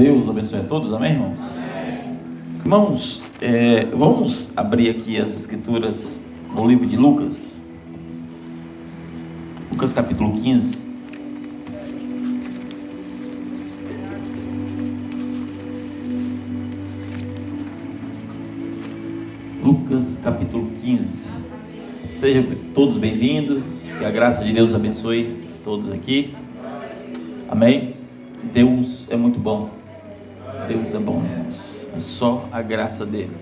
Deus abençoe a todos, amém, irmãos? Irmãos, vamos abrir aqui as escrituras no livro de Lucas. Lucas capítulo 15. Lucas capítulo 15. Sejam todos bem-vindos, que a graça de Deus abençoe todos aqui, amém? Deus é muito bom, Deus é bom, irmãos, é só a graça dele,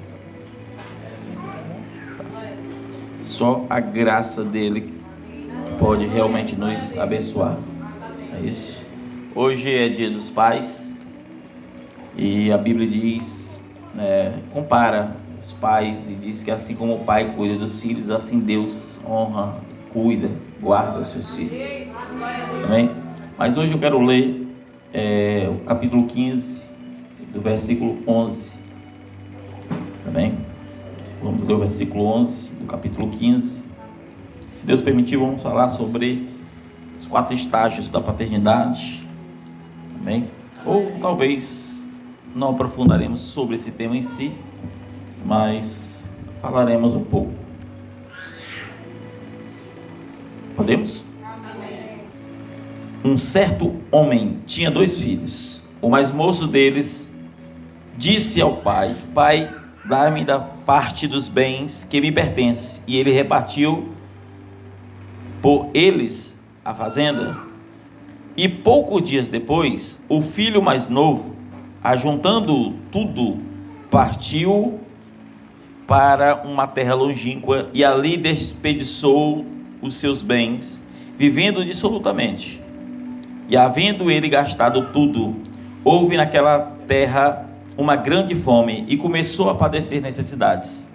só a graça dele pode realmente nos abençoar, é isso. Hoje é dia dos pais, e a Bíblia diz, compara os pais e diz que assim como o pai cuida dos filhos, assim Deus honra, cuida, guarda os seus filhos, amém? Mas hoje eu quero ler o capítulo 15, do versículo 11, amém? Vamos ler o versículo 11 do capítulo 15. Se Deus permitir, vamos falar sobre os 4 estágios da paternidade, amém? Ou talvez não aprofundaremos sobre esse tema em si, mas falaremos um pouco. Podemos? Um certo homem tinha 2 filhos. O mais moço deles disse ao pai: Pai, dá-me da parte dos bens que me pertence. E ele repartiu por eles a fazenda. E poucos dias depois, o filho mais novo, ajuntando tudo, partiu para uma terra longínqua e ali desperdiçou os seus bens, vivendo dissolutamente. E havendo ele gastado tudo, houve naquela terra uma grande fome e começou a padecer necessidades.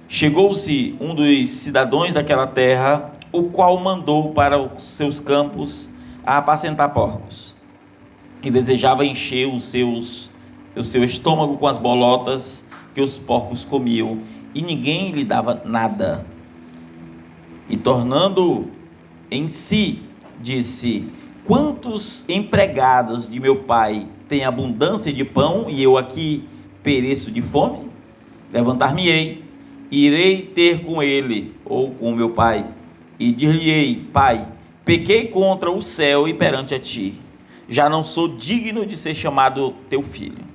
Chegou-se um dos cidadãos daquela terra, o qual mandou para os seus campos a apacentar porcos, e desejava encher o seu estômago com as bolotas que os porcos comiam, e ninguém lhe dava nada. E tornando em si, disse: Quantos empregados de meu pai têm abundância de pão, e eu aqui pereço de fome? Levantar-me-ei, irei ter com ele, ou com meu pai, e dir-lhe-ei: Pai, pequei contra o céu e perante a ti, já não sou digno de ser chamado teu filho.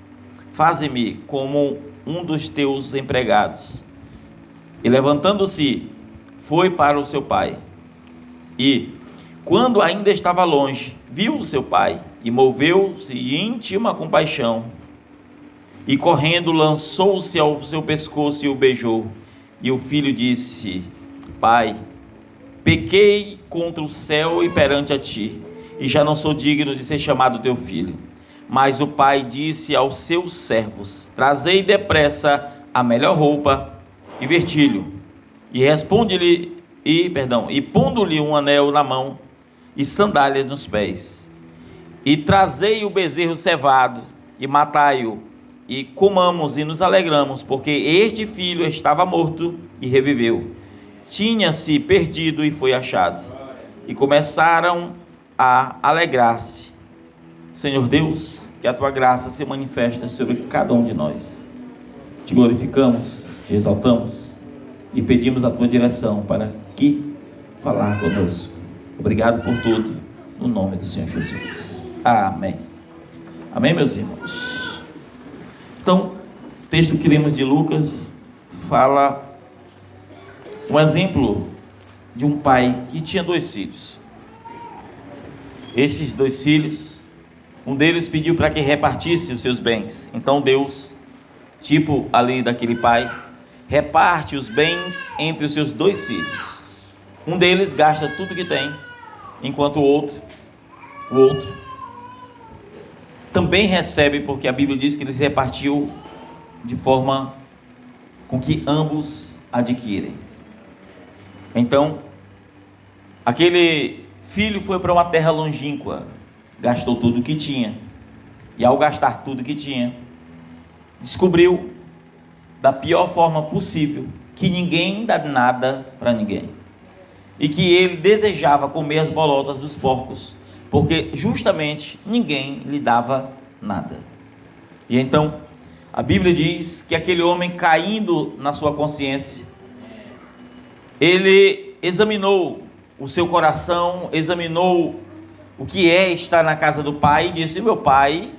Faze-me como um dos teus empregados. E levantando-se, foi para o seu pai. E, quando ainda estava longe, viu o seu pai, e moveu-se de íntima compaixão, e correndo lançou-se ao seu pescoço e o beijou. E o filho disse: Pai, pequei contra o céu e perante a ti, e já não sou digno de ser chamado teu filho. Mas o pai disse aos seus servos: Trazei depressa a melhor roupa e vestilho, e pondo-lhe um anel na mão e sandálias nos pés. E trazei o bezerro cevado e matai-o, e comamos e nos alegramos, porque este filho estava morto e reviveu, tinha-se perdido e foi achado. E começaram a alegrar-se. Senhor Deus, que a tua graça se manifesta sobre cada um de nós. Te glorificamos, te exaltamos e pedimos a tua direção para aqui falar conosco. Obrigado por tudo, no nome do Senhor Jesus. Amém. Amém, meus irmãos? Então, o texto que lemos de Lucas fala um exemplo de um pai que tinha 2 filhos. Esses 2 filhos, um deles pediu para que repartisse os seus bens. Então Deus, tipo ali daquele pai, reparte os bens entre os seus 2 filhos. Um deles gasta tudo que tem, enquanto o outro também recebe, porque a Bíblia diz que ele se repartiu de forma com que ambos adquirem. Então, aquele filho foi para uma terra longínqua, gastou tudo o que tinha, e ao gastar tudo que tinha, descobriu da pior forma possível que ninguém dá nada para ninguém, e que ele desejava comer as bolotas dos porcos, porque justamente ninguém lhe dava nada. E então a Bíblia diz que aquele homem, caindo na sua consciência, ele examinou o seu coração, examinou o que é estar na casa do pai, e disse: meu pai,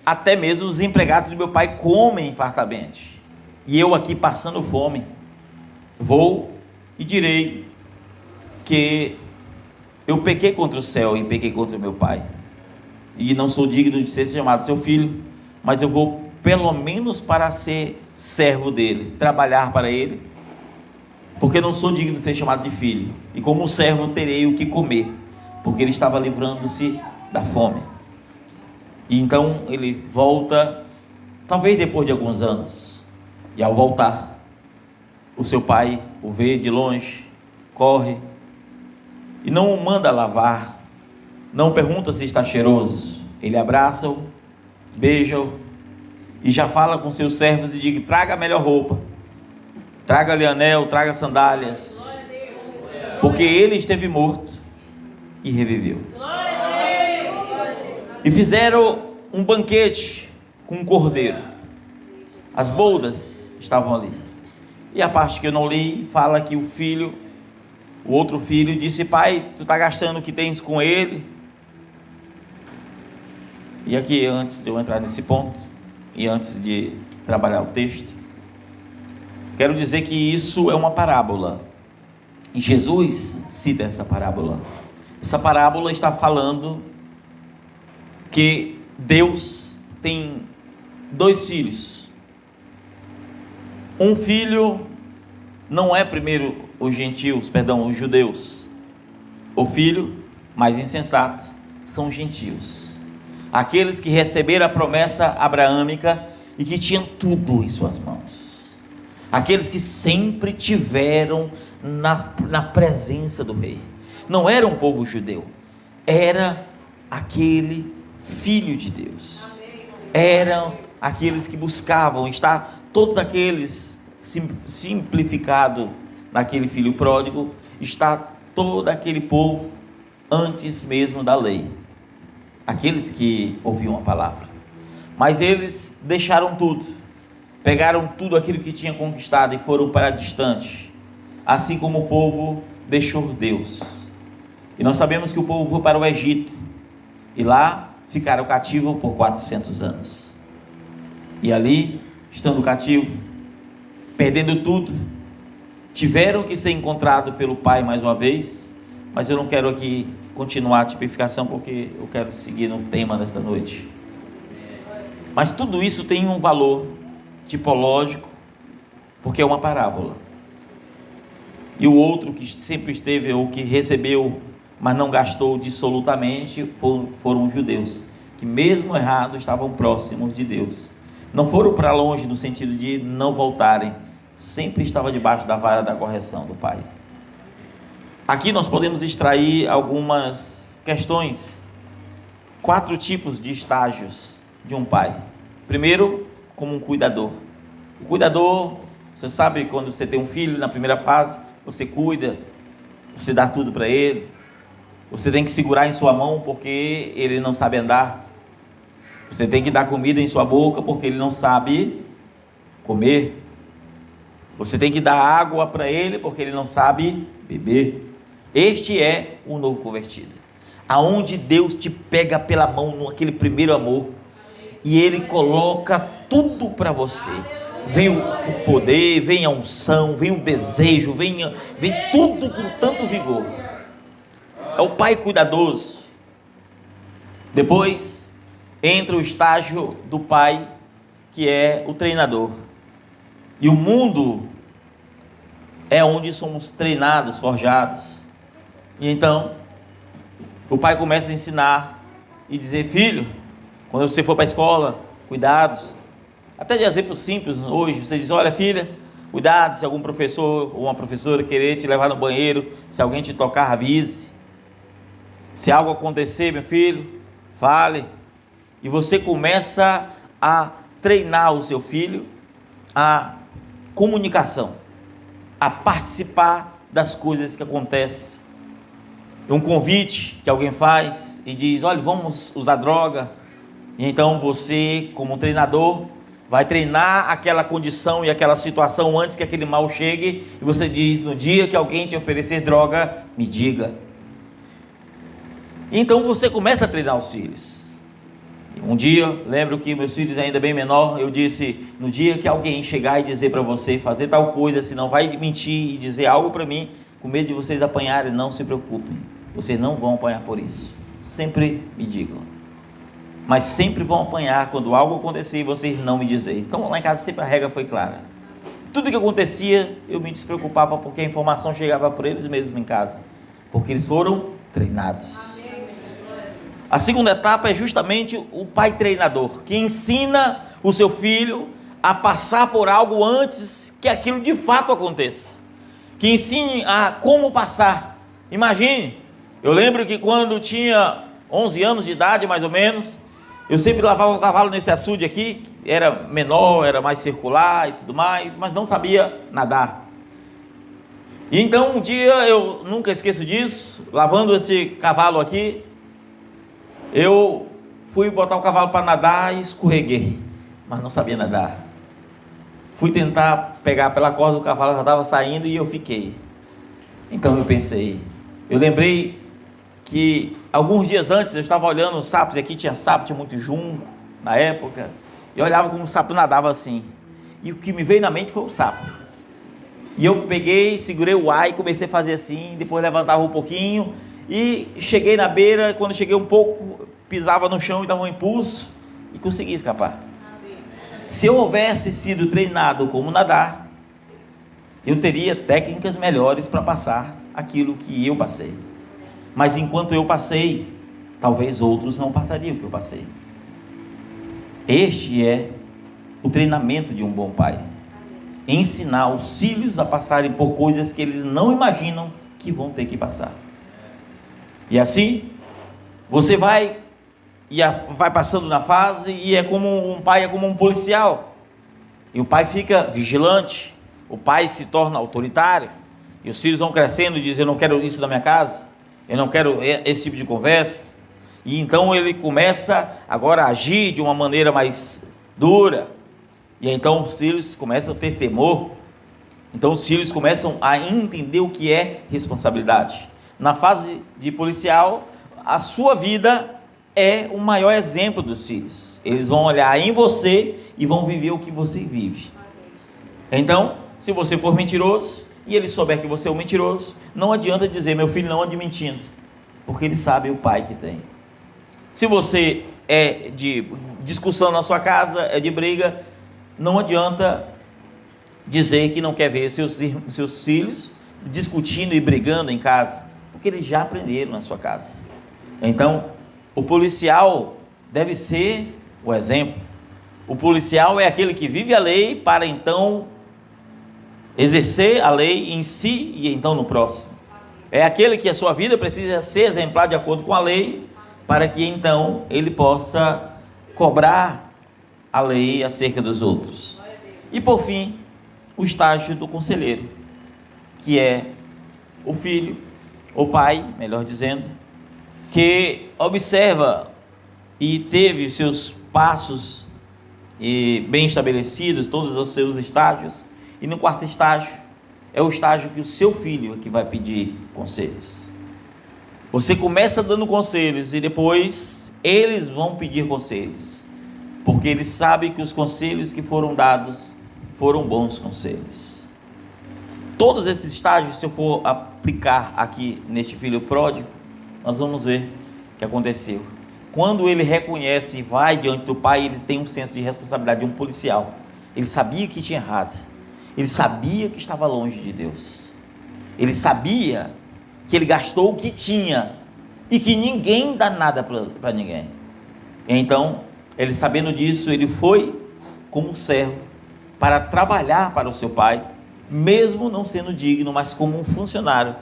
até mesmo os empregados do meu pai comem fartamente, e eu aqui passando fome. Vou e direi que eu pequei contra o céu e pequei contra o meu pai, e não sou digno de ser chamado seu filho, mas eu vou pelo menos para ser servo dele, trabalhar para ele, porque não sou digno de ser chamado de filho, e como servo terei o que comer, porque ele estava livrando-se da fome. E então ele volta, talvez depois de alguns anos, e ao voltar, o seu pai o vê de longe, corre, e não o manda lavar, não pergunta se está cheiroso, ele abraça-o, beija-o, e já fala com seus servos e diz: traga a melhor roupa, traga-lhe anel, traga sandálias, porque ele esteve morto e reviveu. E fizeram um banquete com um cordeiro, as boldas estavam ali. E a parte que eu não li, fala que o outro filho disse: pai, tu está gastando o que tens com ele? E aqui, antes de eu entrar nesse ponto, e antes de trabalhar o texto, quero dizer que isso é uma parábola, e Jesus cita essa parábola. Essa parábola está falando que Deus tem dois filhos. Um filho não é primeiro os judeus. O filho mais insensato são os gentios, aqueles que receberam a promessa abraâmica e que tinham tudo em suas mãos, aqueles que sempre tiveram na presença do rei. Não era um povo judeu, era aquele filho de Deus, eram aqueles que buscavam estar, todos aqueles, simplificado naquele filho pródigo, está todo aquele povo antes mesmo da lei, aqueles que ouviam a palavra. Mas eles deixaram tudo, pegaram tudo aquilo que tinham conquistado e foram para distante, assim como o povo deixou Deus. E nós sabemos que o povo foi para o Egito, e lá ficaram cativos por 400 anos. E ali, estando cativo, perdendo tudo, tiveram que ser encontrados pelo Pai mais uma vez. Mas eu não quero aqui continuar a tipificação, porque eu quero seguir no tema dessa noite. Mas tudo isso tem um valor tipológico, porque é uma parábola. E o outro que sempre esteve, ou que recebeu, mas não gastou dissolutamente, foram os judeus, que mesmo errados estavam próximos de Deus. Não foram para longe no sentido de não voltarem, sempre estava debaixo da vara da correção do Pai. Aqui nós podemos extrair algumas questões, 4 tipos de estágios de um pai. Primeiro, como um cuidador. O cuidador, você sabe, quando você tem um filho, na primeira fase, você cuida, você dá tudo para ele, você tem que segurar em sua mão porque ele não sabe andar, você tem que dar comida em sua boca porque ele não sabe comer, você tem que dar água para ele porque ele não sabe beber. Este é o novo convertido, aonde Deus te pega pela mão naquele primeiro amor, e Ele coloca tudo para você. Vem o poder, vem a unção, vem o desejo, vem tudo com tanto vigor. É o pai cuidadoso. Depois entra o estágio do pai, que é o treinador. E o mundo é onde somos treinados, forjados. E então o pai começa a ensinar e dizer: filho, quando você for para a escola, cuidados. Até de exemplo simples, hoje você diz: olha filha, cuidado, se algum professor ou uma professora querer te levar no banheiro, se alguém te tocar, avise. Se algo acontecer, meu filho, fale. E você começa a treinar o seu filho a comunicação, a participar das coisas que acontecem. um convite que alguém faz e diz: olha, vamos usar droga. E então você, como treinador, vai treinar aquela condição e aquela situação antes que aquele mal chegue. E você diz: no dia que alguém te oferecer droga, me diga. Então você começa a treinar os filhos. Um dia, lembro que meus filhos ainda bem menor, eu disse: no dia que alguém chegar e dizer para você fazer tal coisa, se não vai mentir e dizer algo para mim, com medo de vocês apanharem, não se preocupem, vocês não vão apanhar por isso. Sempre me digam. Mas sempre vão apanhar quando algo acontecer e vocês não me dizerem. Então lá em casa sempre a regra foi clara. Tudo que acontecia, eu me despreocupava, porque a informação chegava por eles mesmos em casa, porque eles foram treinados. A segunda etapa é justamente o pai treinador, que ensina o seu filho a passar por algo antes que aquilo de fato aconteça, que ensine a como passar. Imagine, eu lembro que quando tinha 11 anos de idade mais ou menos, eu sempre lavava o cavalo nesse açude aqui, era menor, era mais circular e tudo mais, mas não sabia nadar. E então um dia, eu nunca esqueço disso, lavando esse cavalo aqui, eu fui botar o cavalo para nadar e escorreguei, mas não sabia nadar. Fui tentar pegar pela corda, o cavalo já estava saindo e eu fiquei. Então eu pensei, eu lembrei que alguns dias antes eu estava olhando os sapos, e aqui tinha sapo, tinha muito junco na época, e eu olhava como o sapo nadava assim, e o que me veio na mente foi o sapo. E eu peguei, segurei o ar e comecei a fazer assim, depois levantava um pouquinho, e cheguei na beira. Quando cheguei um pouco, pisava no chão e dava um impulso, e consegui escapar. Se eu houvesse sido treinado como nadar, eu teria técnicas melhores para passar aquilo que eu passei. Mas enquanto eu passei, talvez outros não passariam o que eu passei. Este é o treinamento de um bom pai. Ensinar os filhos a passarem por coisas que eles não imaginam que vão ter que passar. E assim, você vai passando na fase, e é como um pai, é como um policial. E o pai fica vigilante, o pai se torna autoritário, e os filhos vão crescendo e dizem: eu não quero isso na minha casa, eu não quero esse tipo de conversa. E então ele começa agora a agir de uma maneira mais dura, e então os filhos começam a ter temor. Então os filhos começam a entender o que é responsabilidade. Na fase de policial, a sua vida é o maior exemplo dos filhos. Eles vão olhar em você e vão viver o que você vive. Então, se você for mentiroso e ele souber que você é um mentiroso, não adianta dizer: meu filho não ande mentindo, porque ele sabe o pai que tem. Se você é de discussão na sua casa, é de briga, não adianta dizer que não quer ver seus filhos discutindo e brigando em casa, porque eles já aprenderam na sua casa. Então, o policial deve ser o exemplo. O policial é aquele que vive a lei para então exercer a lei em si e então no próximo. É aquele que a sua vida precisa ser exemplar de acordo com a lei, para que então ele possa cobrar a lei acerca dos outros. E por fim, o estágio do conselheiro, que é o filho, o pai, melhor dizendo, que observa e teve os seus passos bem estabelecidos, todos os seus estágios, e no quarto estágio é o estágio que o seu filho é que vai pedir conselhos. Você começa dando conselhos e depois eles vão pedir conselhos, porque eles sabem que os conselhos que foram dados foram bons conselhos. Todos esses estágios, se eu for aplicar aqui neste filho pródigo, nós vamos ver o que aconteceu. Quando ele reconhece e vai diante do pai, ele tem um senso de responsabilidade de um policial. Ele sabia que tinha errado, ele sabia que estava longe de Deus, ele sabia que ele gastou o que tinha e que ninguém dá nada para ninguém. Então, ele sabendo disso, ele foi como servo para trabalhar para o seu pai, mesmo não sendo digno, mas como um funcionário,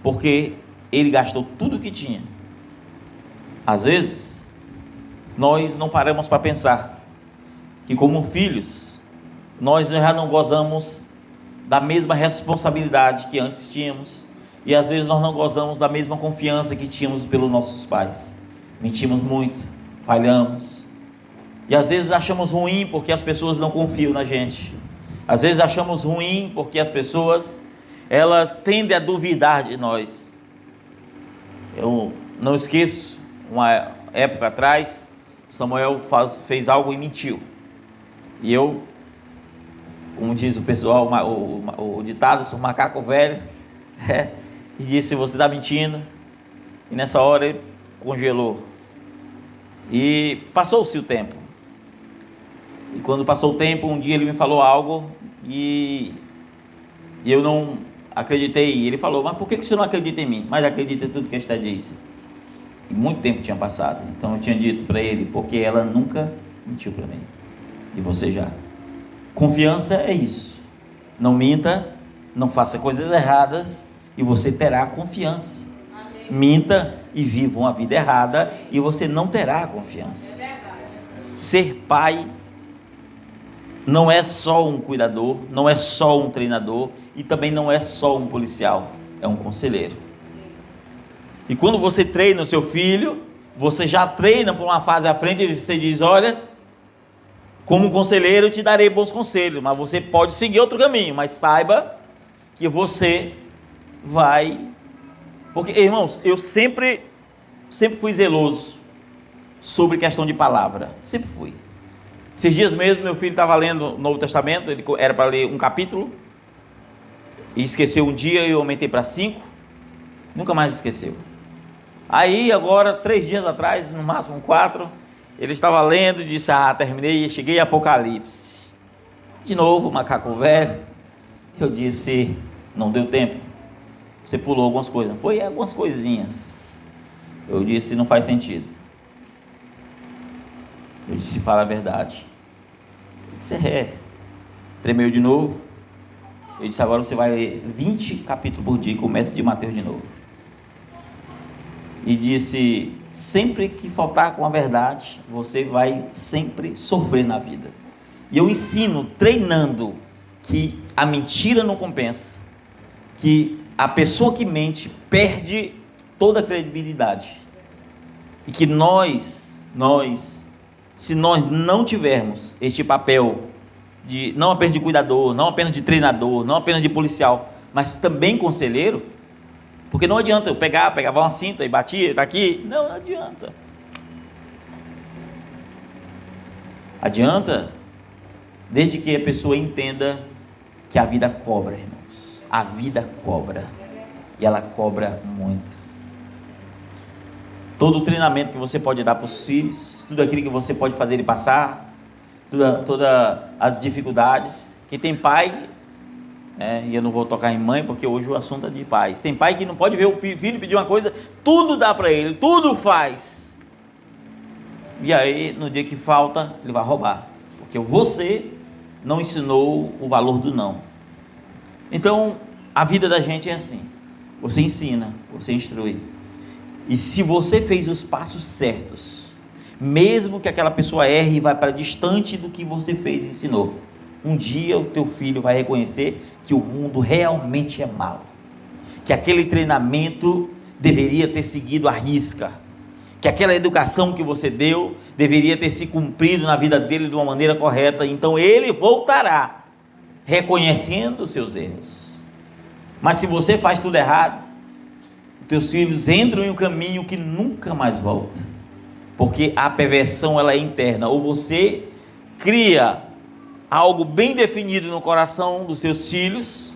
porque ele gastou tudo o que tinha. Às vezes, nós não paramos para pensar que como filhos, nós já não gozamos da mesma responsabilidade que antes tínhamos, E às vezes nós não gozamos da mesma confiança que tínhamos pelos nossos pais. Mentimos muito, falhamos. E às vezes achamos ruim porque as pessoas não confiam na gente. Às vezes achamos ruim porque as pessoas, elas tendem a duvidar de nós. Eu não esqueço, uma época atrás, Samuel fez algo e mentiu. E eu, como diz o pessoal, o ditado, sou um macaco velho, e disse: você está mentindo. E nessa hora ele congelou. E passou-se o tempo. E quando passou o tempo, um dia ele me falou algo e eu não acreditei. Ele falou: mas por que você não acredita em mim? Mas acredita em tudo que esta diz. E muito tempo tinha passado. Então eu tinha dito para ele: porque ela nunca mentiu para mim. E você já. Confiança é isso. Não minta, não faça coisas erradas e você terá confiança. Amém. Minta e viva uma vida errada e você não terá confiança. É verdade. Ser pai não é só um cuidador, não é só um treinador e também não é só um policial, é um conselheiro. E quando você treina o seu filho, você já treina por uma fase à frente e você diz: olha, como conselheiro eu te darei bons conselhos, mas você pode seguir outro caminho, mas saiba que você vai... Porque, irmãos, eu sempre fui zeloso sobre questão de palavra, sempre fui. Esses dias mesmo, meu filho estava lendo o Novo Testamento, ele era para ler um capítulo, e esqueceu um dia, eu aumentei para 5, nunca mais esqueceu. Aí agora, 3 dias atrás, no máximo 4, ele estava lendo e disse: terminei, cheguei a Apocalipse. De novo, macaco velho. Eu disse: não deu tempo, você pulou algumas coisas. Foi algumas coisinhas. Eu disse: não faz sentido. Eu disse: fala a verdade. Ele disse: tremeu de novo. Eu disse: agora você vai ler 20 capítulos por dia e começa de Mateus de novo. E disse: sempre que faltar com a verdade, você vai sempre sofrer na vida. E eu ensino, treinando, que a mentira não compensa, que a pessoa que mente perde toda a credibilidade, e que nós, se nós não tivermos este papel de, não apenas de cuidador, não apenas de treinador, não apenas de policial, mas também conselheiro, porque não adianta eu pegava uma cinta e batia, está aqui, não adianta. Adianta desde que a pessoa entenda que a vida cobra, irmãos. A vida cobra, e ela cobra muito. Todo o treinamento que você pode dar para os filhos, tudo aquilo que você pode fazer ele passar, todas as dificuldades, que tem pai... e eu não vou tocar em mãe, porque hoje o assunto é de pais. Tem pai que não pode ver o filho pedir uma coisa, tudo dá para ele, tudo faz. E aí, no dia que falta, ele vai roubar. Porque você não ensinou o valor do não. Então, a vida da gente é assim. Você ensina, você instrui. E se você fez os passos certos, mesmo que aquela pessoa erre e vá para distante do que você fez e ensinou, um dia o teu filho vai reconhecer que o mundo realmente é mau, que aquele treinamento deveria ter seguido à risca, que aquela educação que você deu deveria ter se cumprido na vida dele de uma maneira correta. Então ele voltará reconhecendo os seus erros. Mas se você faz tudo errado, teus filhos entram em um caminho que nunca mais volta, porque a perversão ela é interna. Ou você cria algo bem definido no coração dos teus filhos,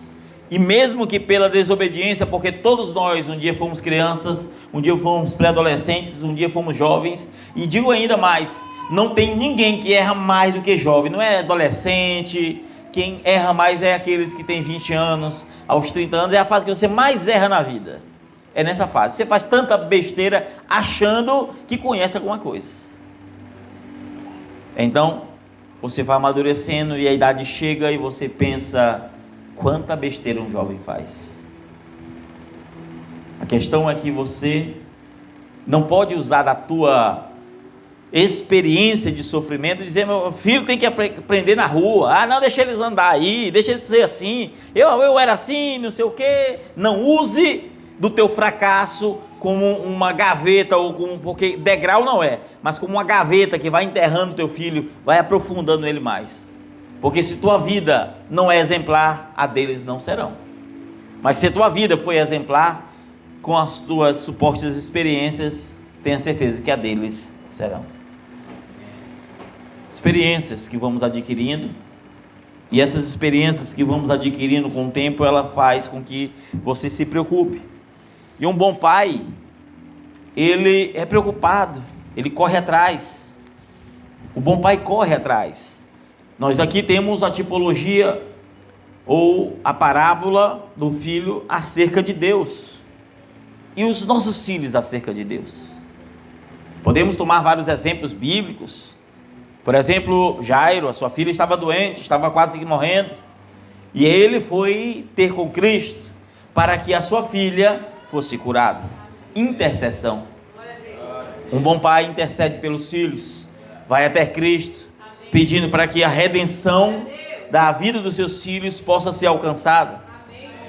e mesmo que pela desobediência, porque todos nós um dia fomos crianças, um dia fomos pré-adolescentes, um dia fomos jovens, e digo ainda mais, não tem ninguém que erra mais do que jovem, não é adolescente. Quem erra mais é aqueles que têm 20 anos, aos 30 anos, é a fase que você mais erra na vida, é nessa fase, você faz tanta besteira achando que conhece alguma coisa. Então, você vai amadurecendo e a idade chega e você pensa, quanta besteira um jovem faz. A questão é que você não pode usar da tua experiência de sofrimento e dizer, meu filho tem que aprender na rua, não, deixa eles andar aí, deixa eles ser assim, eu era assim, não sei o quê. Não use do teu fracasso como uma gaveta, ou como, porque degrau não é, mas como uma gaveta que vai enterrando teu filho, vai aprofundando ele mais. Porque se tua vida não é exemplar, a deles não serão. Mas se tua vida foi exemplar, com as tuas supostas experiências, tenha certeza que a deles serão. Experiências que vamos adquirindo, e essas experiências que vamos adquirindo com o tempo, ela faz com que você se preocupe. E um bom pai, ele é preocupado, ele corre atrás. O bom pai corre atrás. Nós aqui temos a tipologia ou a parábola do filho acerca de Deus e os nossos filhos acerca de Deus. Podemos tomar vários exemplos bíblicos. Por exemplo, Jairo, a sua filha estava doente, estava quase morrendo, e ele foi ter com Cristo para que a sua filha fosse curada. Intercessão. Um bom pai intercede pelos filhos, vai até Cristo, pedindo para que a redenção da vida dos seus filhos possa ser alcançada,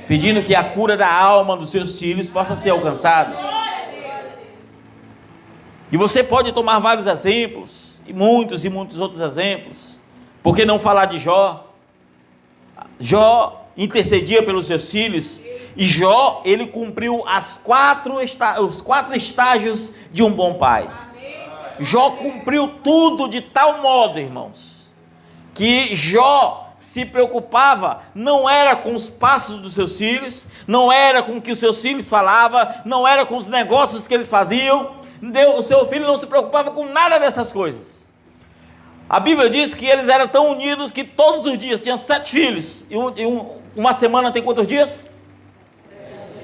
pedindo que a cura da alma dos seus filhos possa ser alcançada. E você pode tomar vários exemplos, e muitos outros exemplos. Por que não falar de Jó? Jó intercedia pelos seus filhos, e Jó, ele cumpriu os 4 estágios de um bom pai. Jó cumpriu tudo de tal modo, irmãos, que Jó se preocupava, não era com os passos dos seus filhos, não era com o que os seus filhos falavam, não era com os negócios que eles faziam. O seu filho não se preocupava com nada dessas coisas. A Bíblia diz que eles eram tão unidos que todos os dias, tinham 7 filhos, uma semana tem quantos dias?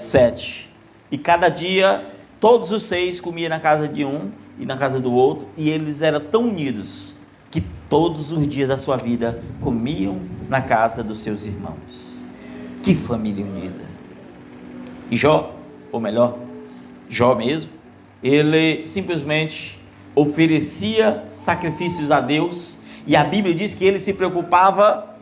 7. E cada dia, todos os 6 comiam na casa de um e na casa do outro, e eles eram tão unidos que todos os dias da sua vida comiam na casa dos seus irmãos. Que família unida! E Jó, ou melhor, Jó mesmo, ele simplesmente oferecia sacrifícios a Deus, e a Bíblia diz que ele se preocupava,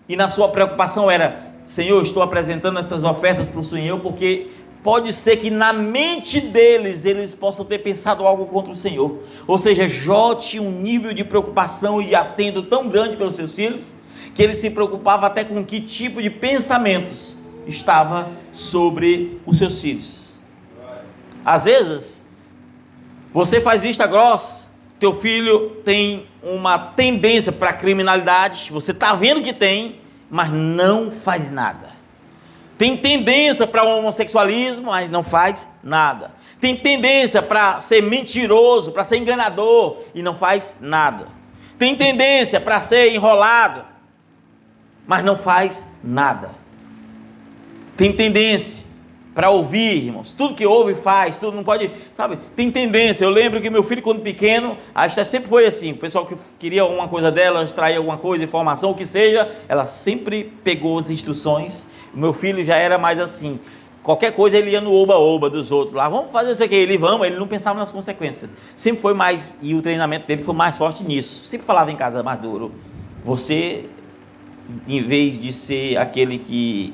e na sua preocupação era: Senhor, estou apresentando essas ofertas para o Senhor, porque pode ser que na mente deles, eles possam ter pensado algo contra o Senhor. Ou seja, Jó tinha um nível de preocupação e de atento tão grande pelos seus filhos, que ele se preocupava até com que tipo de pensamentos estava sobre os seus filhos. Às vezes, você faz vista grossa, teu filho tem uma tendência para a criminalidade, você está vendo que tem, mas não faz nada. Tem tendência para o homossexualismo, mas não faz nada. Tem tendência para ser mentiroso, para ser enganador, e não faz nada. Tem tendência para ser enrolado, mas não faz nada. Tem tendência para ouvir, irmãos, tudo que ouve faz, tudo não pode, sabe, tem tendência. Eu lembro que meu filho, quando pequeno, a Esther sempre foi assim, o pessoal que queria alguma coisa dela, extrair alguma coisa, informação, o que seja, ela sempre pegou as instruções. O meu filho já era mais assim, qualquer coisa ele ia no oba-oba dos outros, lá, vamos fazer isso aqui, ele não pensava nas consequências, sempre foi mais, e o treinamento dele foi mais forte nisso, sempre falava em casa mais duro. Você, em vez de ser aquele que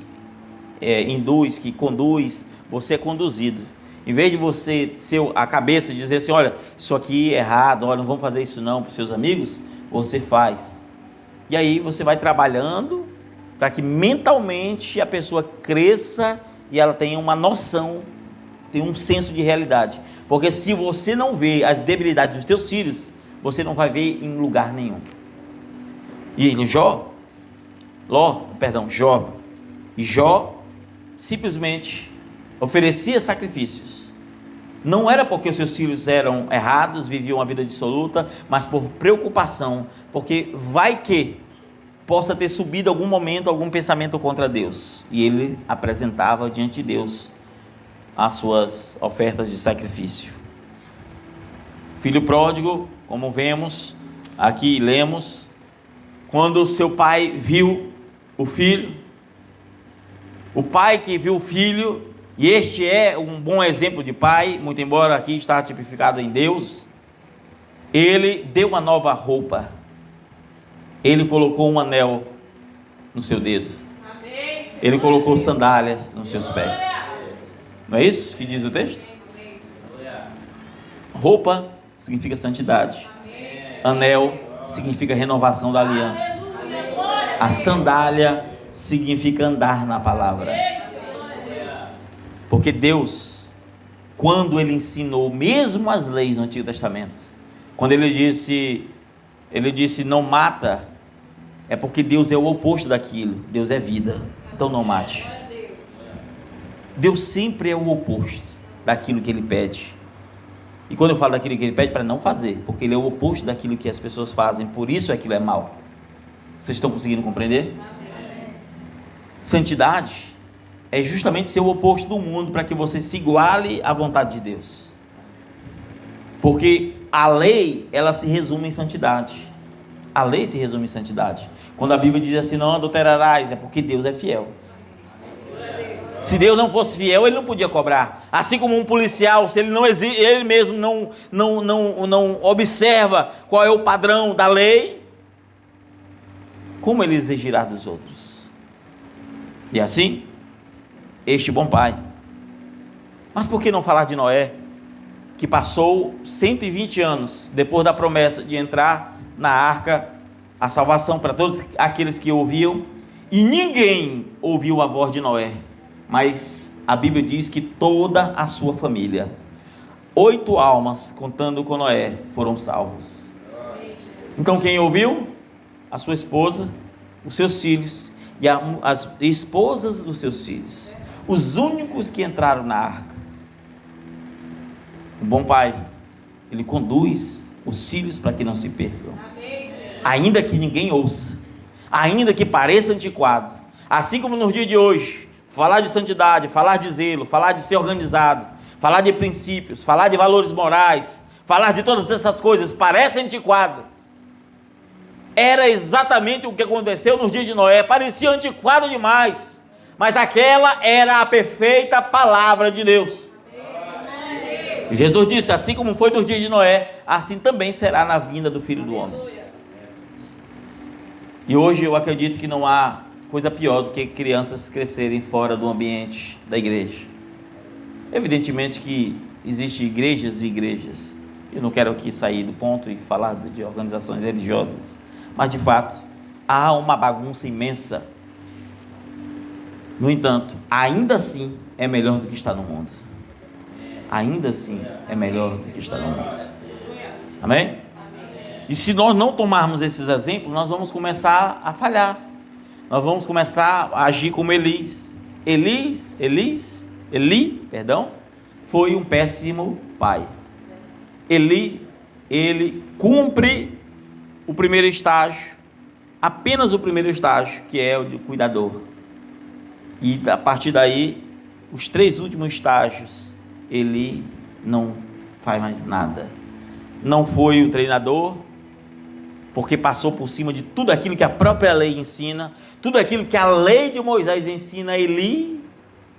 induz, que conduz, você é conduzido. Em vez de você ser a cabeça e dizer assim: olha, isso aqui é errado, olha, não vamos fazer isso não para os seus amigos, você faz. E aí você vai trabalhando para que mentalmente a pessoa cresça e ela tenha uma noção, tenha um senso de realidade. Porque se você não vê as debilidades dos teus filhos, você não vai ver em lugar nenhum. E Jó simplesmente oferecia sacrifícios. Não era porque os seus filhos eram errados, viviam uma vida dissoluta, mas por preocupação, porque vai que possa ter subido algum momento, algum pensamento contra Deus, e ele apresentava diante de Deus as suas ofertas de sacrifício. Filho pródigo, como vemos aqui, lemos, quando o seu pai viu o filho, o pai que viu o filho, e este é um bom exemplo de pai, muito embora aqui está tipificado em Deus, ele deu uma nova roupa, ele colocou um anel no seu dedo, ele colocou sandálias nos seus pés, Não é isso que diz o texto? Roupa significa santidade. Anel significa renovação da aliança. A sandália significa andar na palavra. Porque Deus, quando Ele ensinou mesmo as leis no Antigo Testamento, quando Ele disse não mata, é porque Deus é o oposto daquilo. Deus é vida, então não mate. Deus sempre é o oposto daquilo que Ele pede. E quando eu falo daquilo que Ele pede, para não fazer, porque Ele é o oposto daquilo que as pessoas fazem, por isso aquilo é mal. Vocês estão conseguindo compreender? Santidade é justamente ser o oposto do mundo, para que você se iguale à vontade de Deus. Porque a lei, ela se resume em santidade. A lei se resume em santidade. Quando a Bíblia diz assim, não adulterarás, é porque Deus é fiel. Se Deus não fosse fiel, Ele não podia cobrar. Assim como um policial, se ele mesmo não observa qual é o padrão da lei, como ele exigirá dos outros? E assim, este bom pai. Mas por que não falar de Noé, que passou 120 anos depois da promessa de entrar na arca, a salvação para todos aqueles que ouviam, e ninguém ouviu a voz de Noé, mas a Bíblia diz que toda a sua família, 8 almas, contando com Noé, foram salvos. Então quem ouviu? A sua esposa, os seus filhos e as esposas dos seus filhos, os únicos que entraram na arca. Um bom pai, ele conduz os filhos para que não se percam, ainda que ninguém ouça, ainda que pareça antiquado. Assim como nos dias de hoje, falar de santidade, falar de zelo, falar de ser organizado, falar de princípios, falar de valores morais, falar de todas essas coisas parece antiquado. Era exatamente o que aconteceu nos dias de Noé, parecia antiquado demais, mas aquela era a perfeita palavra de Deus. E Jesus disse, assim como foi nos dias de Noé, assim também será na vinda do Filho do Homem. E hoje eu acredito que não há coisa pior do que crianças crescerem fora do ambiente da igreja. Evidentemente que existem igrejas e igrejas. Eu não quero aqui sair do ponto e falar de organizações religiosas, mas de fato há uma bagunça imensa. No entanto, ainda assim é melhor do que está no mundo. Ainda assim é melhor do que está no mundo. Amém? E se nós não tomarmos esses exemplos, nós vamos começar a falhar. Nós vamos começar a agir como Eli, foi um péssimo pai. Eli, ele cumpre o primeiro estágio, apenas o primeiro estágio, que é o de cuidador. E a partir daí, os 3 últimos estágios, ele não faz mais nada. Não foi o treinador, porque passou por cima de tudo aquilo que a própria lei ensina, tudo aquilo que a lei de Moisés ensina, Eli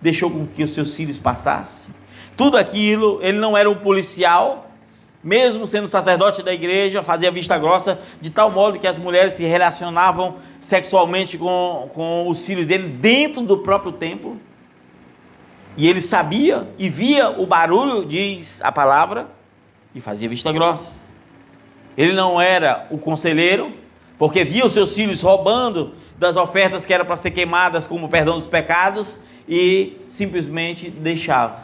deixou com que os seus filhos passassem. Tudo aquilo, ele não era um policial, mesmo sendo sacerdote da igreja, fazia vista grossa, de tal modo que as mulheres se relacionavam sexualmente com os filhos dele dentro do próprio templo. E ele sabia e via o barulho, diz a palavra, e fazia vista grossa. Ele não era o conselheiro, porque via os seus filhos roubando das ofertas que eram para ser queimadas como perdão dos pecados, e simplesmente deixava.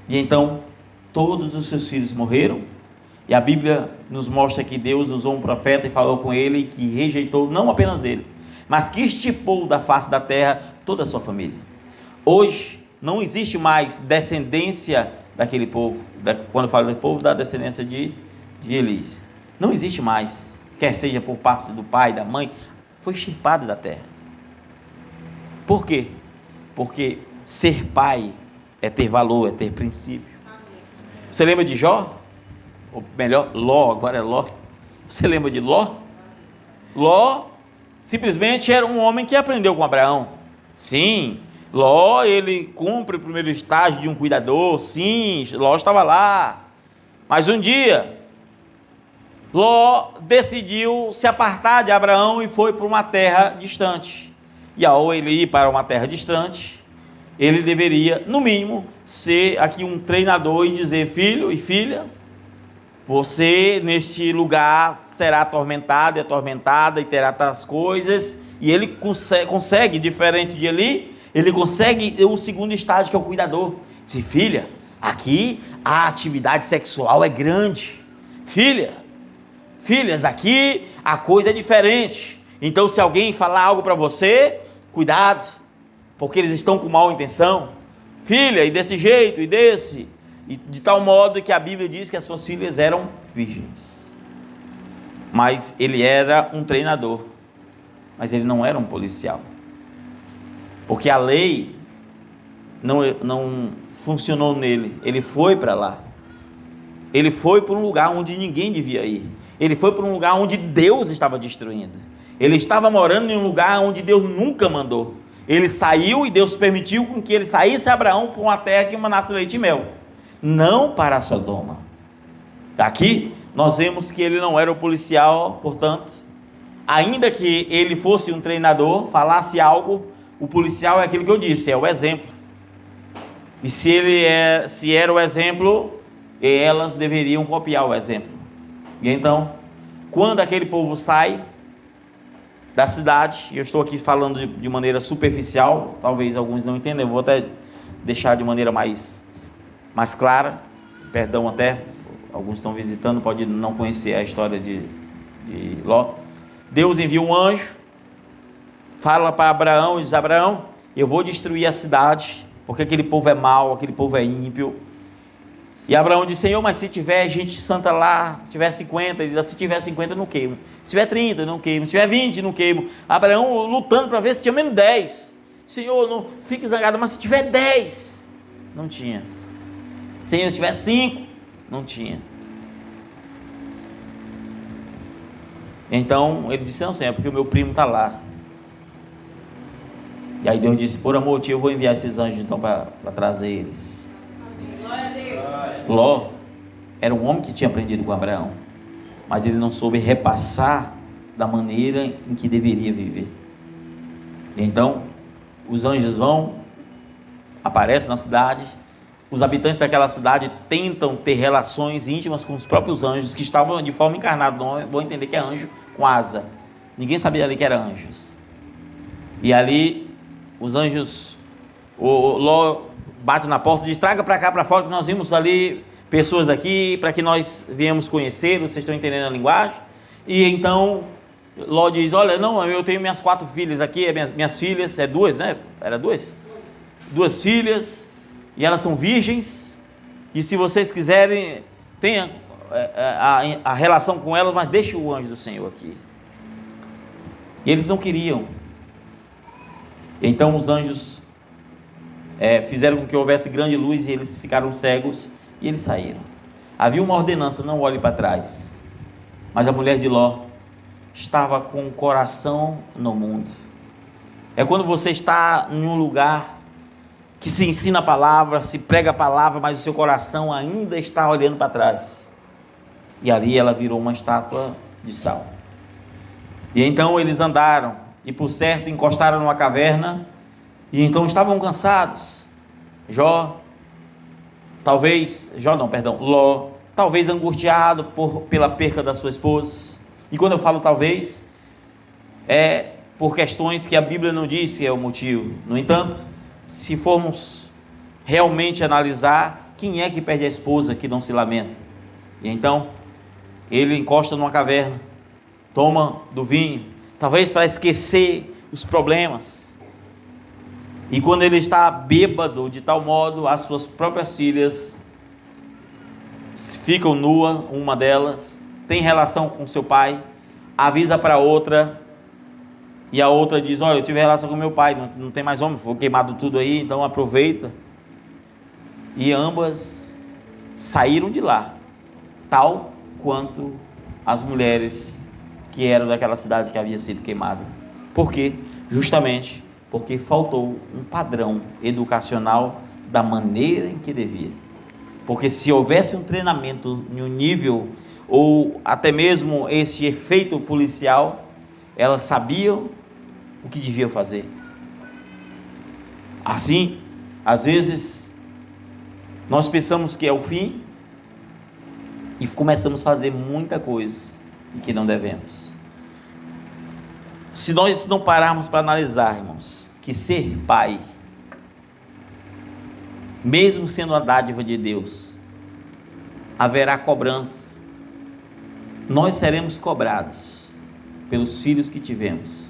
E então todos os seus filhos morreram, e a Bíblia nos mostra que Deus usou um profeta e falou com ele, que rejeitou não apenas ele, mas que extirpou da face da terra toda a sua família. Hoje não existe mais descendência daquele povo, quando eu falo do povo, da descendência de Eli. Não existe mais, quer seja por parte do pai, da mãe, foi extirpado da terra. Por quê? Porque ser pai é ter valor, é ter princípio. Você lembra de Jó? Ou melhor, Ló, agora é Ló. Você lembra de Ló? Ló simplesmente era um homem que aprendeu com Abraão. Sim, Ló, ele cumpre o primeiro estágio de um cuidador. Sim, Ló estava lá. Mas um dia, Ló decidiu se apartar de Abraão e foi para uma terra distante. E ao ele ir para uma terra distante, ele deveria, no mínimo, ser aqui um treinador e dizer: filho e filha, você neste lugar será atormentado e atormentada e terá tais coisas. E ele consegue, diferente de Eli, ele consegue o segundo estágio, que é o cuidador. Diz: filha, aqui a atividade sexual é grande. Filhas, aqui a coisa é diferente. Então, se alguém falar algo para você, cuidado, porque eles estão com mal intenção. Filha, e desse jeito, e desse, e de tal modo que a Bíblia diz que as suas filhas eram virgens. Mas ele era um treinador, mas ele não era um policial, porque a lei não funcionou nele. Ele foi para lá, ele foi para um lugar onde ninguém devia ir, ele foi para um lugar onde Deus estava destruindo, ele estava morando em um lugar onde Deus nunca mandou. Ele saiu e Deus permitiu com que ele saísse, Abraão, para uma terra que manasse leite e mel, não para Sodoma. Aqui nós vemos que ele não era o policial, portanto, ainda que ele fosse um treinador, falasse algo, o policial é aquilo que eu disse, é o exemplo. E se era o exemplo, elas deveriam copiar o exemplo. E então, quando aquele povo sai da cidade, e eu estou aqui falando de maneira superficial, talvez alguns não entendam, eu vou até deixar de maneira mais clara, perdão até, alguns estão visitando, pode não conhecer a história de Ló. Deus envia um anjo, fala para Abraão e diz: Abraão, eu vou destruir a cidade, porque aquele povo é mau, aquele povo é ímpio. E Abraão diz: Senhor, mas se tiver gente santa lá, se tiver 50, ele diz: se tiver 50 não queimo, se tiver 30 não queimo, se tiver 20 não queimo. Abraão lutando para ver se tinha menos 10. Senhor, não fique zangado, mas se tiver 10, não tinha. Senhor, se tiver 5, não tinha. Então ele disse: não, Senhor, é porque o meu primo está lá. E aí Deus disse: por amor de ti, eu vou enviar esses anjos então para trazer eles. Ló era um homem que tinha aprendido com Abraão, mas ele não soube repassar da maneira em que deveria viver. Então os anjos aparecem na cidade. Os habitantes daquela cidade tentam ter relações íntimas com os próprios anjos, que estavam de forma encarnada. Não vou entender que é anjo com asa, ninguém sabia ali que eram anjos. E ali os anjos, o Ló bate na porta e diz: traga para cá, para fora, que nós vimos ali pessoas aqui, para que nós viemos conhecer. Vocês estão entendendo a linguagem? E então Ló diz: olha, não, eu tenho minhas 4 filhas aqui, minhas filhas, 2, né? Era 2? 2 filhas, e elas são virgens, e se vocês quiserem, tenha a relação com elas, mas deixe o anjo do Senhor aqui. E eles não queriam. Então os anjos fizeram com que houvesse grande luz, e eles ficaram cegos, e eles saíram. Havia uma ordenança: não olhe para trás. Mas a mulher de Ló estava com o coração no mundo. É quando você está em um lugar que se ensina a palavra, se prega a palavra, mas o seu coração ainda está olhando para trás. E ali ela virou uma estátua de sal. E então eles andaram, e por certo encostaram numa caverna, e então estavam cansados. Ló, talvez angustiado pela perda da sua esposa. E quando eu falo talvez, é por questões que a Bíblia não diz se é o motivo. No entanto, se formos realmente analisar, quem é que perde a esposa que não se lamenta? E então ele encosta numa caverna, toma do vinho, talvez para esquecer os problemas. E quando ele está bêbado, de tal modo, as suas próprias filhas ficam nuas, uma delas tem relação com seu pai, avisa para a outra, e a outra diz: olha, eu tive relação com meu pai, não tem mais homem, foi queimado tudo aí, então aproveita. E ambas saíram de lá, tal quanto as mulheres que eram daquela cidade que havia sido queimada. Por quê? Justamente porque faltou um padrão educacional da maneira em que devia. Porque se houvesse um treinamento em um nível, ou até mesmo esse efeito policial, elas sabiam o que deviam fazer. Assim, Às vezes, nós pensamos que é o fim e começamos a fazer muita coisa que não devemos. Se nós não pararmos para analisar, irmãos, que ser pai, mesmo sendo a dádiva de Deus, haverá cobrança. Nós seremos cobrados pelos filhos que tivemos.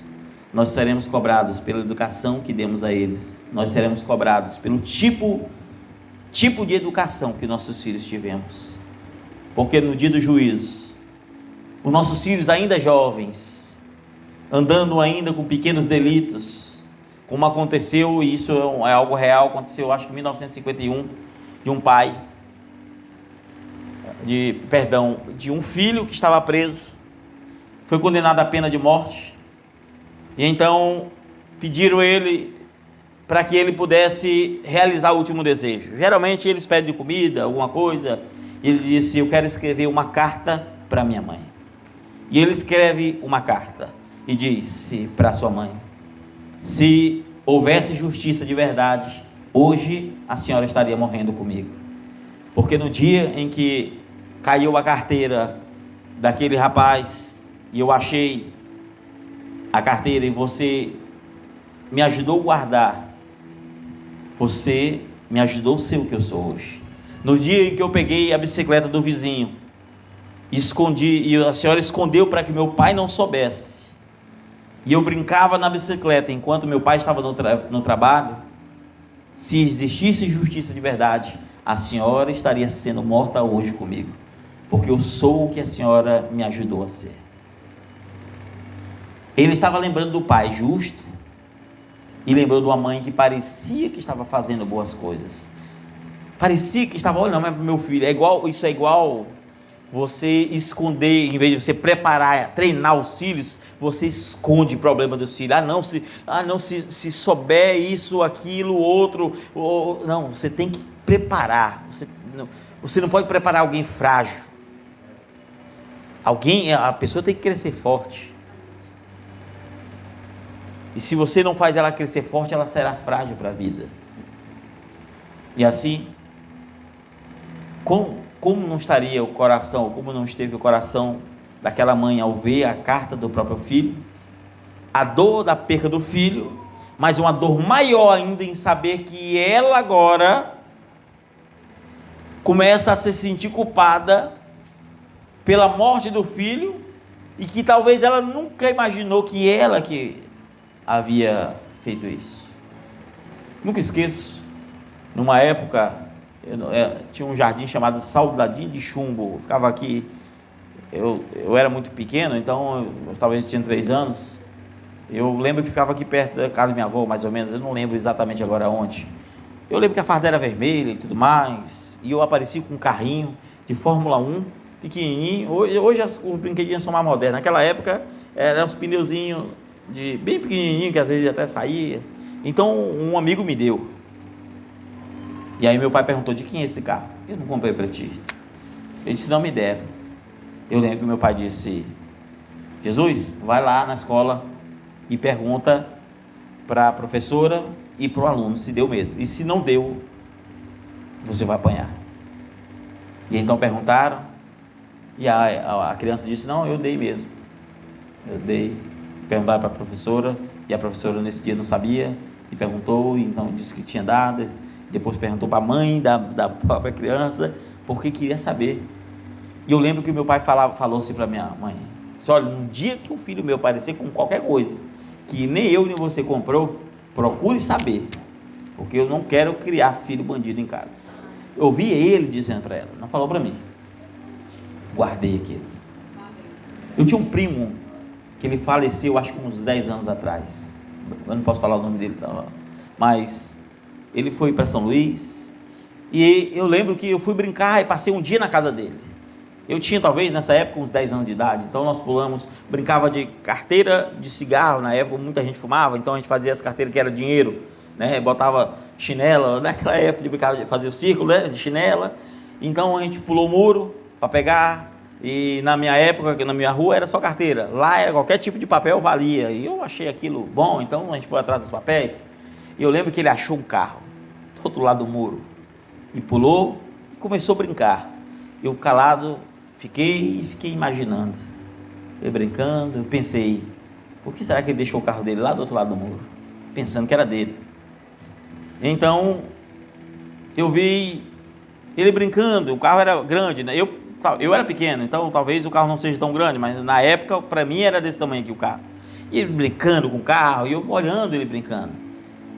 Nós seremos cobrados pela educação que demos a eles. Nós seremos cobrados pelo tipo de educação que nossos filhos tivemos. Porque no dia do juízo, os nossos filhos ainda jovens, andando ainda com pequenos delitos, como aconteceu, e isso é algo real, aconteceu acho que em 1951, de um pai, de um filho que estava preso, foi condenado à pena de morte, e então pediram ele para que ele pudesse realizar o último desejo. Geralmente eles pedem comida, alguma coisa, e ele disse: eu quero escrever uma carta para minha mãe. E ele escreve uma carta e disse para sua mãe: se houvesse justiça de verdade, hoje a senhora estaria morrendo comigo, porque no dia em que caiu a carteira daquele rapaz e eu achei a carteira e você me ajudou a guardar, você me ajudou a ser o que eu sou hoje. No dia em que eu peguei a bicicleta do vizinho, escondi, e a senhora escondeu para que meu pai não soubesse, e eu brincava na bicicleta enquanto meu pai estava no trabalho, se existisse justiça de verdade, a senhora estaria sendo morta hoje comigo, porque eu sou o que a senhora me ajudou a ser. Ele estava lembrando do pai justo e lembrou de uma mãe que parecia que estava fazendo boas coisas, parecia que estava, olha, não, mas meu filho, isso é igual você esconder, em vez de você preparar, treinar os filhos, você esconde o problema dos filhos. Se souber isso, aquilo, outro, não, você tem que preparar. Você não pode preparar alguém frágil. A pessoa tem que crescer forte. E se você não faz ela crescer forte, ela será frágil para a vida. E assim, como não estaria o coração, como não esteve o coração daquela mãe ao ver a carta do próprio filho, a dor da perca do filho, mas uma dor maior ainda em saber que ela agora começa a se sentir culpada pela morte do filho, e que talvez ela nunca imaginou que ela que havia feito isso. Nunca esqueço, numa época, tinha um jardim chamado Saudadinho de Chumbo, ficava aqui, eu era muito pequeno, então eu talvez tinha 3 anos, eu lembro que ficava aqui perto da casa da minha avó, mais ou menos, eu não lembro exatamente agora onde. Eu lembro que a farda era vermelha e tudo mais, e eu apareci com um carrinho de Fórmula 1, pequenininho. Hoje os brinquedinhos são mais modernos, naquela época eram uns pneuzinhos bem pequenininho, que às vezes até saía. Então um amigo me deu, e aí meu pai perguntou: de quem é esse carro? Eu não comprei para ti. Ele disse: não me deram. Eu lembro que meu pai disse: Jesus, vai lá na escola e pergunta para a professora e para o aluno se deu mesmo, e se não deu, você vai apanhar. E então perguntaram, e a criança disse: não, eu dei mesmo, eu dei. Perguntaram para a professora, e a professora nesse dia não sabia, e perguntou, e então disse que tinha dado. Depois perguntou para a mãe da própria criança, porque queria saber. E eu lembro que meu pai falou assim para minha mãe: disse, olha, um dia que um filho meu aparecer com qualquer coisa que nem eu nem você comprou, procure saber, porque eu não quero criar filho bandido em casa. Eu ouvi ele dizendo para ela, não falou para mim. Guardei aquilo. Eu tinha um primo que ele faleceu acho que uns 10 anos atrás, eu não posso falar o nome dele, mas ele foi para São Luís, e eu lembro que eu fui brincar e passei um dia na casa dele. Eu tinha talvez nessa época uns 10 anos de idade, então nós brincava de carteira de cigarro. Na época muita gente fumava, então a gente fazia as carteiras que era dinheiro, né? Botava chinela, naquela época de brincar de fazer o círculo, né? De chinela. Então a gente pulou o muro para pegar, e na minha época, na minha rua era só carteira, lá era qualquer tipo de papel valia, e eu achei aquilo bom, então a gente foi atrás dos papéis, e eu lembro que ele achou um carro outro lado do muro. E pulou e começou a brincar. Eu calado fiquei imaginando. Ele brincando, eu pensei, por que será que ele deixou o carro dele lá do outro lado do muro? Pensando que era dele. Então, eu vi ele brincando, o carro era grande, né? Eu era pequeno, então talvez o carro não seja tão grande, mas na época, para mim, era desse tamanho aqui o carro. E ele brincando com o carro, e eu olhando ele brincando.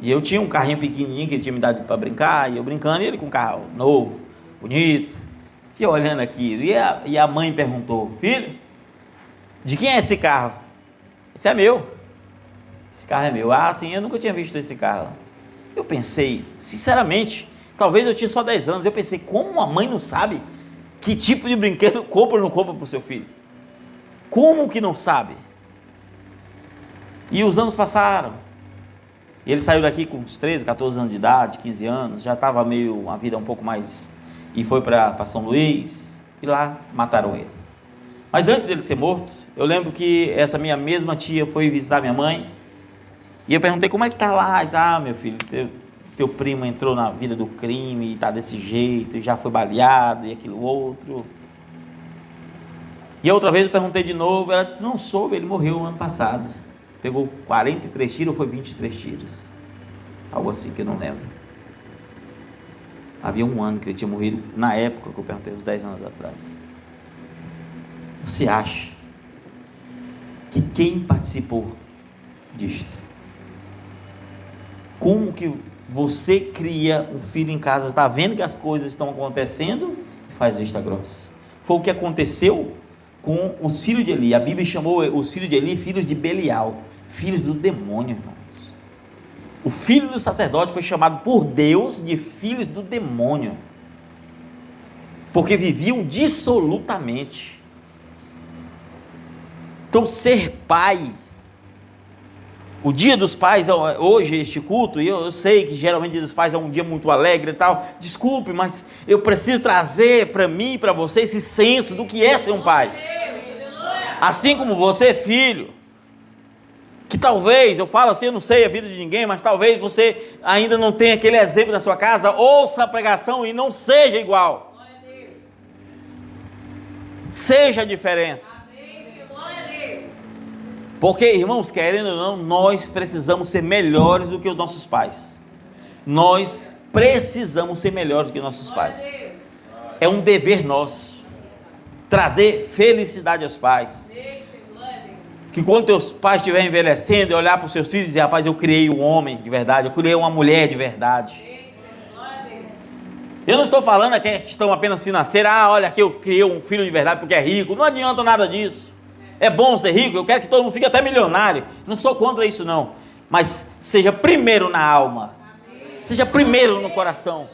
E eu tinha um carrinho pequenininho que ele tinha me dado para brincar, e eu brincando, e ele com um carro novo, bonito. E eu olhando aquilo, e a mãe perguntou, filho, de quem é esse carro? Esse é meu. Esse carro é meu. Ah, sim, eu nunca tinha visto esse carro. Eu pensei, sinceramente, talvez eu tinha só 10 anos, eu pensei, como a mãe não sabe que tipo de brinquedo compra ou não compra para o seu filho? Como que não sabe? E os anos passaram. E ele saiu daqui com uns 13, 14 anos de idade, 15 anos, já estava meio, uma vida um pouco mais... E foi para São Luís, e lá mataram ele. Mas antes dele ser morto, eu lembro que essa minha mesma tia foi visitar minha mãe, e eu perguntei, como é que está lá? Diz, meu filho, teu primo entrou na vida do crime, e está desse jeito, e já foi baleado, e aquilo outro. E a outra vez eu perguntei de novo, ela não soube, ele morreu no ano passado. Pegou 43 tiros ou foi 23 tiros? Algo assim que eu não lembro. Havia um ano que ele tinha morrido, na época que eu perguntei, uns 10 anos atrás. Você acha que quem participou disto? Como que você cria um filho em casa, está vendo que as coisas estão acontecendo e faz vista grossa? Foi o que aconteceu com os filhos de Eli. A Bíblia chamou os filhos de Eli filhos de Belial, filhos do demônio, irmãos. O filho do sacerdote foi chamado por Deus de filhos do demônio, porque viviam dissolutamente. Então, ser pai, o dia dos pais, hoje este culto, e eu sei que geralmente o dia dos pais é um dia muito alegre e tal, desculpe, mas eu preciso trazer para mim e para você esse senso do que é ser um pai. Assim como você, filho, que talvez, eu falo assim, eu não sei a vida de ninguém, mas talvez você ainda não tenha aquele exemplo na sua casa, ouça a pregação e não seja igual. Seja a diferença. Porque, irmãos, querendo ou não, nós precisamos ser melhores do que os nossos pais. Nós precisamos ser melhores do que os nossos pais. É um dever nosso trazer felicidade aos pais. Que quando teus pais estiverem envelhecendo e olhar para os seus filhos e dizer, rapaz, eu criei um homem de verdade, eu criei uma mulher de verdade. Eu não estou falando aqui a questão apenas financeira, olha aqui eu criei um filho de verdade porque é rico, não adianta nada disso. É bom ser rico, eu quero que todo mundo fique até milionário, não sou contra isso não, mas seja primeiro na alma, seja primeiro no coração.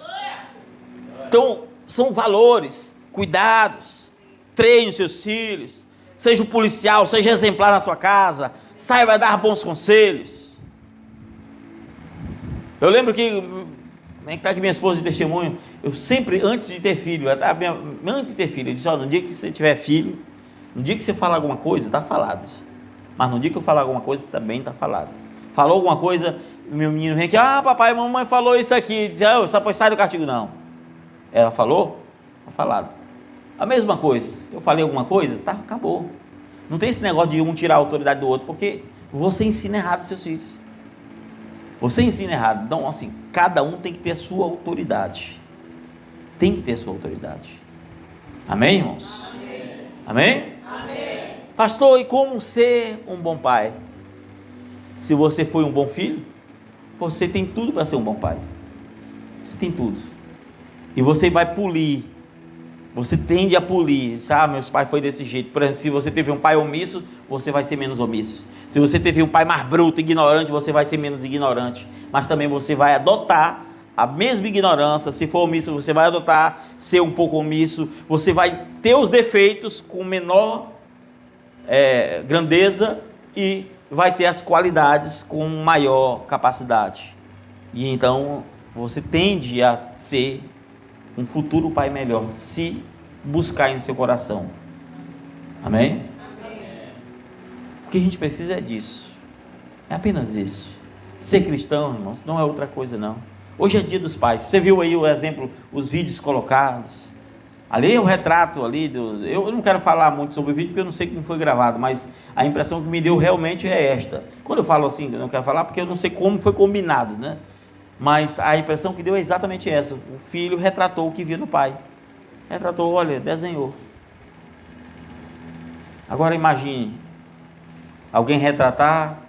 Então, são valores, cuidados, treine os seus filhos, seja um policial, seja exemplar na sua casa, saiba dar bons conselhos. Eu lembro que, está aqui minha esposa de testemunho, eu sempre, antes de ter filho, eu disse, no dia que você tiver filho, no dia que você falar alguma coisa, está falado. Mas no dia que eu falar alguma coisa, também está falado. Falou alguma coisa, meu menino vem aqui, papai, mamãe falou isso aqui, diz, sai do castigo, não. Ela falou, está falado. A mesma coisa, eu falei alguma coisa, tá, acabou. Não tem esse negócio de um tirar a autoridade do outro, porque você ensina errado os seus filhos. Você ensina errado. Então, assim, cada um tem que ter a sua autoridade. Tem que ter a sua autoridade. Amém, irmãos? Amém? Amém? Pastor, e como ser um bom pai? Se você foi um bom filho, você tem tudo para ser um bom pai. Você tem tudo. E você vai polir. Você tende a polir. Meus pais foi desse jeito. Por exemplo, se você teve um pai omisso, você vai ser menos omisso. Se você teve um pai mais bruto, ignorante, você vai ser menos ignorante. Mas também você vai adotar a mesma ignorância. Se for omisso, você vai adotar ser um pouco omisso. Você vai ter os defeitos com menor grandeza e vai ter as qualidades com maior capacidade. E então você tende a ser um futuro pai melhor, se buscar em seu coração. Amém? Amém? O que a gente precisa é disso. É apenas isso. Ser cristão, irmãos, não é outra coisa não. Hoje é Dia dos Pais. Você viu aí o exemplo, os vídeos colocados. Ali é o retrato ali. Eu não quero falar muito sobre o vídeo porque eu não sei como foi gravado, mas a impressão que me deu realmente é esta. Quando eu falo assim, eu não quero falar porque eu não sei como foi combinado, né? Mas a impressão que deu é exatamente essa. O filho retratou o que via no pai. Retratou, olha, desenhou. Agora imagine alguém retratar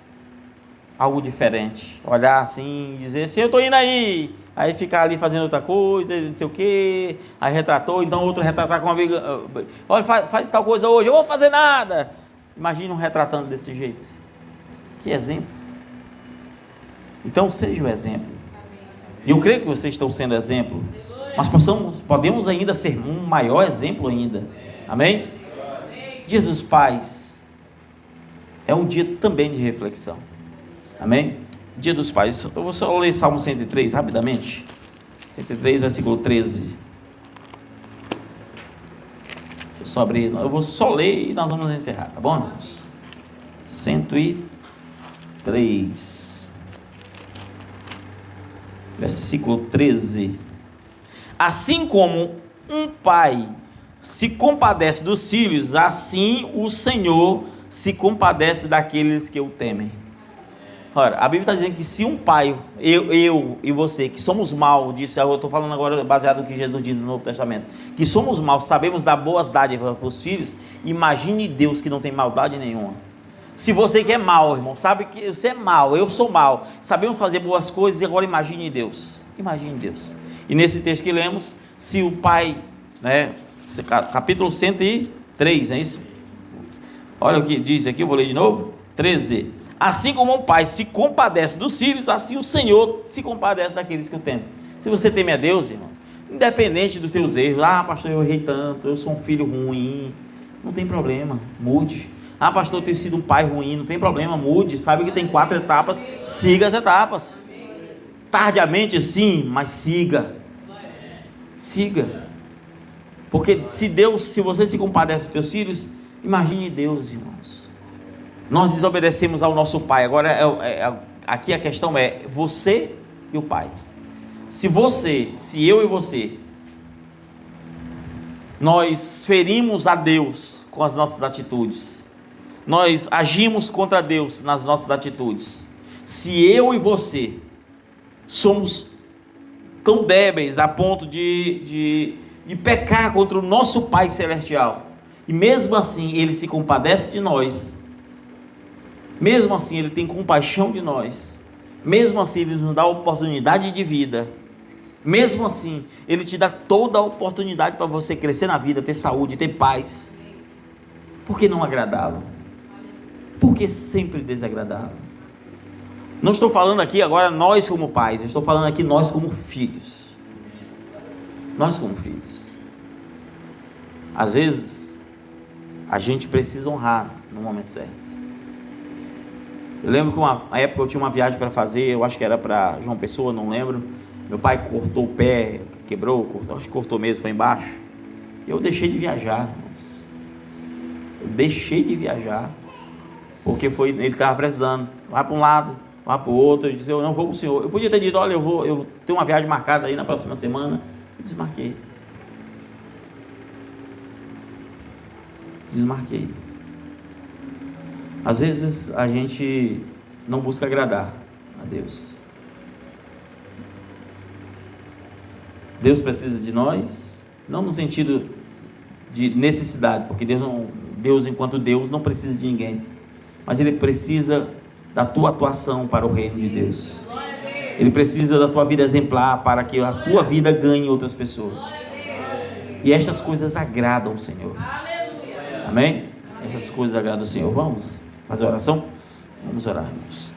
algo diferente. Olhar assim e dizer assim, eu estou indo aí. Aí ficar ali fazendo outra coisa, não sei o quê. Aí retratou, então outro retratar com uma amiga. Olha, faz tal coisa hoje, eu vou fazer nada. Imagine um retratando desse jeito. Que exemplo. Então seja o exemplo. E eu creio que vocês estão sendo exemplo, mas podemos ainda ser um maior exemplo ainda. Amém? Dia dos Pais é um dia também de reflexão. Amém? Dia dos Pais. Eu vou só ler Salmo 103 rapidamente. 103, versículo 13. Deixa eu só abrir. Eu vou só ler e nós vamos encerrar, tá bom, irmãos? 103. Versículo 13. Assim como um pai se compadece dos filhos, assim o Senhor se compadece daqueles que o temem. Ora, a Bíblia está dizendo que se um pai, eu e você, que somos maus, eu estou falando agora baseado no que Jesus diz no Novo Testamento, que somos maus, sabemos dar boas dádivas para os filhos, imagine Deus que não tem maldade nenhuma. Se você que é mau, irmão, sabe que você é mau, eu sou mau, sabemos fazer boas coisas, e agora imagine Deus. Imagine Deus. E nesse texto que lemos, se o pai, né, capítulo 103, é isso? Olha o que diz aqui, eu vou ler de novo. 13. Assim como um pai se compadece dos filhos, assim o Senhor se compadece daqueles que o temem. Se você teme a Deus, irmão, independente dos teus erros, pastor, eu errei tanto, eu sou um filho ruim, não tem problema, mude. Pastor, eu tenho sido um pai ruim, não tem problema, mude. Sabe que tem 4 etapas, siga as etapas. Tardiamente sim, mas siga. Siga. Porque se você se compadece dos teus filhos, imagine Deus, irmãos. Nós desobedecemos ao nosso pai. Agora, aqui a questão é você e o pai. Se eu e você, nós ferimos a Deus com as nossas atitudes, nós agimos contra Deus nas nossas atitudes, se eu e você somos tão débeis a ponto de pecar contra o nosso Pai Celestial, e mesmo assim Ele se compadece de nós, mesmo assim Ele tem compaixão de nós, mesmo assim Ele nos dá a oportunidade de vida, mesmo assim Ele te dá toda a oportunidade para você crescer na vida, ter saúde, ter paz, por que não agradá-lo? Por que sempre desagradá-lo? Não estou falando aqui agora nós como pais, estou falando aqui nós como filhos. Nós como filhos. Às vezes, a gente precisa honrar no momento certo. Eu lembro que uma época eu tinha uma viagem para fazer, eu acho que era para João Pessoa, não lembro. Meu pai cortou o pé, acho que cortou mesmo, foi embaixo. Eu deixei de viajar, irmãos. Eu deixei de viajar, porque ele estava precisando. Vai para um lado, vai para o outro. Eu disse, eu não vou com o senhor. Eu podia ter dito, olha, eu tenho uma viagem marcada aí na próxima semana. Eu desmarquei. Às vezes a gente não busca agradar a Deus. Deus precisa de nós, não no sentido de necessidade, porque Deus enquanto Deus não precisa de ninguém, mas Ele precisa da tua atuação para o reino de Deus. Ele precisa da tua vida exemplar para que a tua vida ganhe outras pessoas. E estas coisas agradam o Senhor. Amém? Essas coisas agradam o Senhor. Vamos fazer oração? Vamos orar, irmãos.